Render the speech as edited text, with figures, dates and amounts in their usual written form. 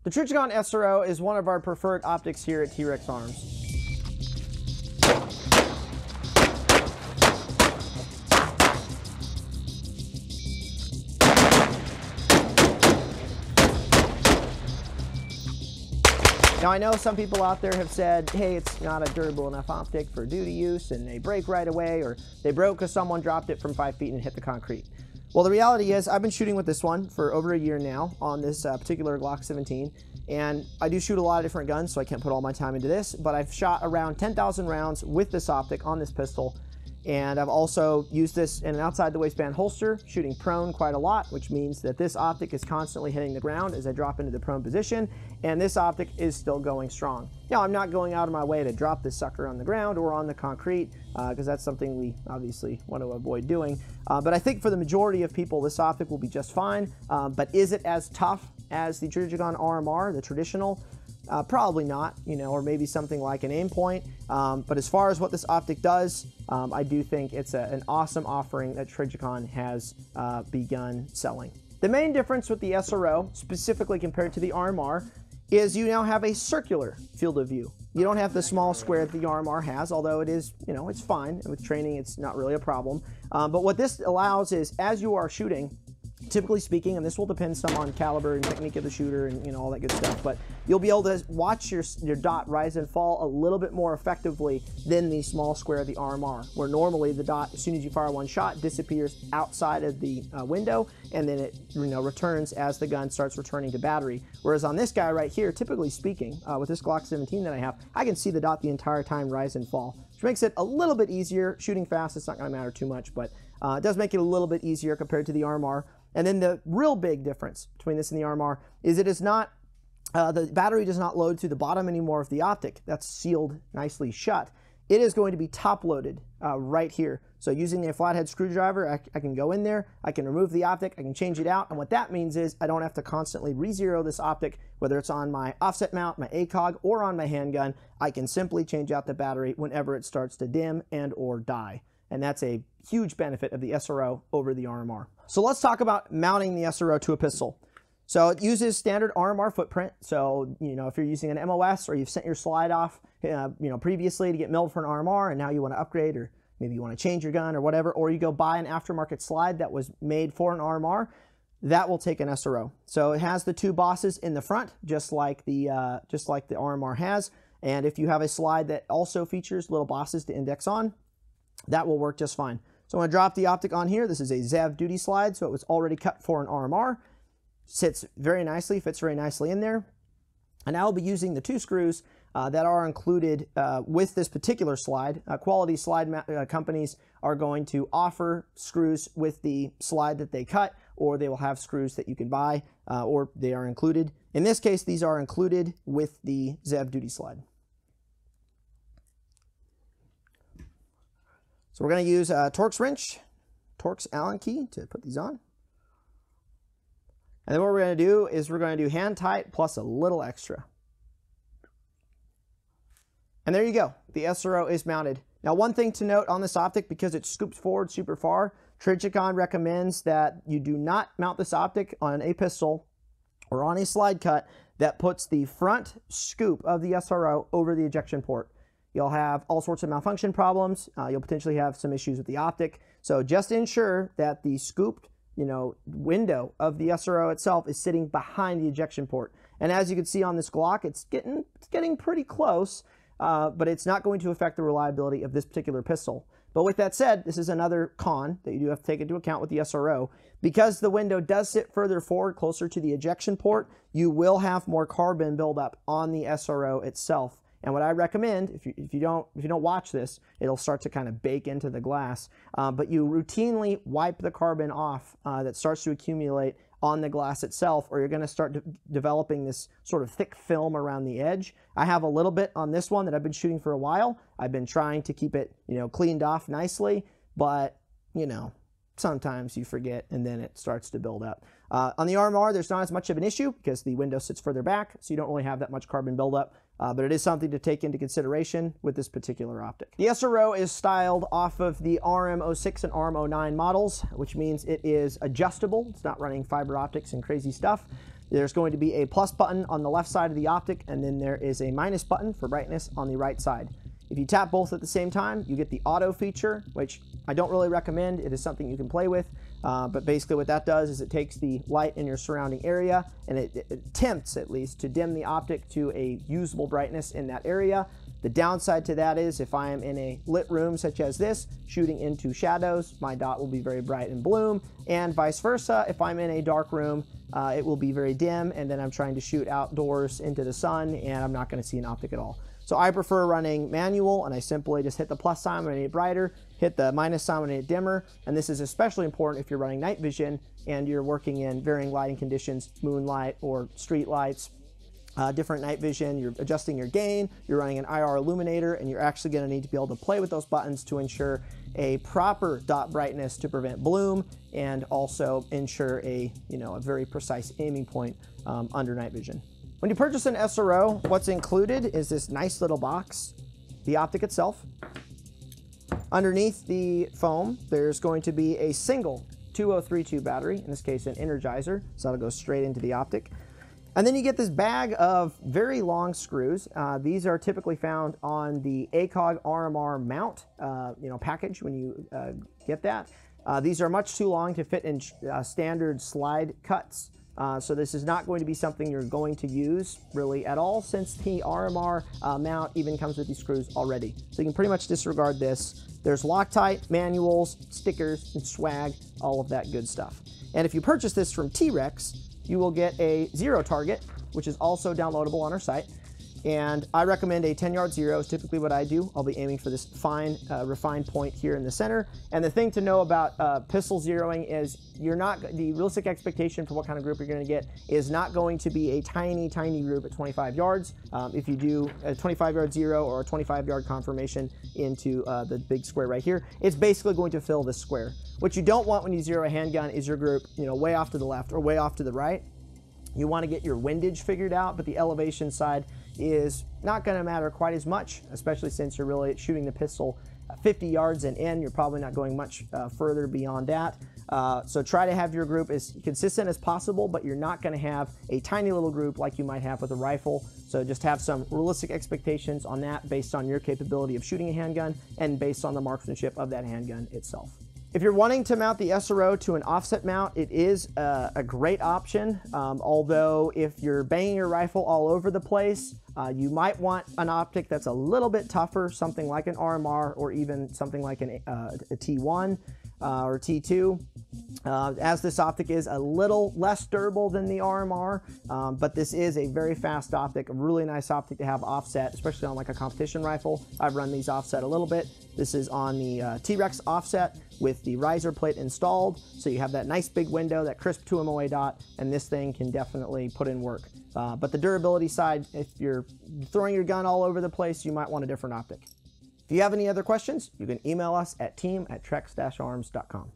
The Trijicon SRO is one of our preferred optics here at T.REX Arms. Now I know some people out there have said, hey, it's not a durable enough optic for duty use and they break right away, or they broke because someone dropped it from 5 feet and hit the concrete. Well, the reality is I've been shooting with this one for over a year now on this particular Glock 17, and I do shoot a lot of different guns, so I can't put all my time into this, but I've shot around 10,000 rounds with this optic on this pistol. And I've also used this in an outside the waistband holster, shooting prone quite a lot, which means that this optic is constantly hitting the ground as I drop into the prone position, and this optic is still going strong. Now, I'm not going out of my way to drop this sucker on the ground or on the concrete, because that's something we obviously want to avoid doing. But I think for the majority of people, this optic will be just fine. But is it as tough as the Trijicon RMR, the traditional? Probably not, or maybe something like an aim point. But as far as what this optic does, I do think it's an awesome offering that Trijicon has begun selling. The main difference with the SRO, specifically compared to the RMR, is you now have a circular field of view. You don't have the small square that the RMR has, although it is, it's fine. With training, it's not really a problem. But what this allows is, as you are shooting, typically speaking, and this will depend some on caliber and technique of the shooter and all that good stuff, but you'll be able to watch your dot rise and fall a little bit more effectively than the small square of the RMR, where normally the dot, as soon as you fire one shot, disappears outside of the window, and then it returns as the gun starts returning to battery. Whereas on this guy right here, typically speaking, with this Glock 17 that I have, I can see the dot the entire time rise and fall, which makes it a little bit easier. Shooting fast, it's not going to matter too much, but it does make it a little bit easier compared to the RMR. And then the real big difference between this and the RMR is it is not, the battery does not load to the bottom anymore of the optic. That's sealed nicely shut. It is going to be top loaded right here. So using a flathead screwdriver, I can go in there, I can remove the optic, I can change it out. And what that means is I don't have to constantly re-zero this optic, whether it's on my offset mount, my ACOG, or on my handgun. I can simply change out the battery whenever it starts to dim and or die. And that's a huge benefit of the SRO over the RMR. So let's talk about mounting the SRO to a pistol. So it uses standard RMR footprint. So, if you're using an MOS or you've sent your slide off, previously to get milled for an RMR and now you want to upgrade, or maybe you want to change your gun or whatever, or you go buy an aftermarket slide that was made for an RMR, that will take an SRO. So it has the two bosses in the front, just like the RMR has. And if you have a slide that also features little bosses to index on, that will work just fine. So I'm going to drop the optic on here. This is a ZEV duty slide, so it was already cut for an RMR. Sits very nicely, fits very nicely in there. And I will be using the two screws that are included with this particular slide. Quality slide companies are going to offer screws with the slide that they cut, or they will have screws that you can buy, or they are included. In this case, these are included with the ZEV duty slide. So we're going to use a Torx wrench, Torx Allen key to put these on. And then what we're going to do is we're going to do hand tight plus a little extra. And there you go. The SRO is mounted. Now, one thing to note on this optic, because it scoops forward super far, Trijicon recommends that you do not mount this optic on a pistol or on a slide cut that puts the front scoop of the SRO over the ejection port. You'll have all sorts of malfunction problems. You'll potentially have some issues with the optic. So just ensure that the scooped, window of the SRO itself is sitting behind the ejection port. And as you can see on this Glock, it's getting pretty close, but it's not going to affect the reliability of this particular pistol. But with that said, this is another con that you do have to take into account with the SRO. Because the window does sit further forward, closer to the ejection port, you will have more carbon buildup on the SRO itself. And what I recommend, if you don't watch this, it'll start to kind of bake into the glass. But you routinely wipe the carbon off that starts to accumulate on the glass itself, or you're going to start developing this sort of thick film around the edge. I have a little bit on this one that I've been shooting for a while. I've been trying to keep it, cleaned off nicely, but sometimes you forget and then it starts to build up. On the RMR, there's not as much of an issue because the window sits further back, so you don't really have that much carbon buildup. But it is something to take into consideration with this particular optic. The SRO is styled off of the RM06 and RM09 models, which means it is adjustable. It's not running fiber optics and crazy stuff. There's going to be a plus button on the left side of the optic, and then there is a minus button for brightness on the right side. If you tap both at the same time, you get the auto feature, which I don't really recommend. It is something you can play with, but basically what that does is it takes the light in your surrounding area and it attempts, at least, to dim the optic to a usable brightness in that area. The downside to that is if I am in a lit room such as this, shooting into shadows, my dot will be very bright and bloom, and vice versa. If I'm in a dark room, it will be very dim, and then I'm trying to shoot outdoors into the sun, and I'm not going to see an optic at all. So I prefer running manual, and I simply just hit the plus sign when I need it brighter, hit the minus sign when I need it dimmer, and this is especially important if you're running night vision and you're working in varying lighting conditions, moonlight or street lights, different night vision, you're adjusting your gain, you're running an IR illuminator, and you're actually going to need to be able to play with those buttons to ensure a proper dot brightness to prevent bloom and also ensure a very precise aiming point under night vision. When you purchase an SRO, what's included is this nice little box, the optic itself. Underneath the foam, there's going to be a single 2032 battery, in this case an Energizer, so that'll go straight into the optic. And then you get this bag of very long screws. These are typically found on the ACOG RMR mount package when you get that. These are much too long to fit in standard slide cuts. So this is not going to be something you're going to use really at all, since the RMR mount even comes with these screws already. So you can pretty much disregard this. There's Loctite, manuals, stickers, and swag, all of that good stuff. And if you purchase this from T.REX, you will get a zero target, which is also downloadable on our site. And I recommend a 10-yard zero is typically what I do. I'll be aiming for this fine, refined point here in the center. And the thing to know about pistol zeroing is the realistic expectation for what kind of group you're going to get is not going to be a tiny, tiny group at 25 yards. If you do a 25-yard zero or a 25-yard confirmation into the big square right here, it's basically going to fill this square. What you don't want when you zero a handgun is your group, way off to the left or way off to the right. You want to get your windage figured out, but the elevation side is not going to matter quite as much, especially since you're really shooting the pistol 50 yards and in. You're probably not going much further beyond that. So try to have your group as consistent as possible, but you're not going to have a tiny little group like you might have with a rifle. So just have some realistic expectations on that based on your capability of shooting a handgun and based on the marksmanship of that handgun itself. If you're wanting to mount the SRO to an offset mount, it is a great option. Although if you're banging your rifle all over the place, you might want an optic that's a little bit tougher, something like an RMR or even something like a T1 or T2. As this optic is a little less durable than the RMR, but this is a very fast optic, a really nice optic to have offset, especially on like a competition rifle. I've run these offset a little bit. This is on the T.REX offset with the riser plate installed, so you have that nice big window, that crisp 2 MOA dot, and this thing can definitely put in work. But the durability side, if you're throwing your gun all over the place, you might want a different optic. If you have any other questions, you can email us at team@trex-arms.com.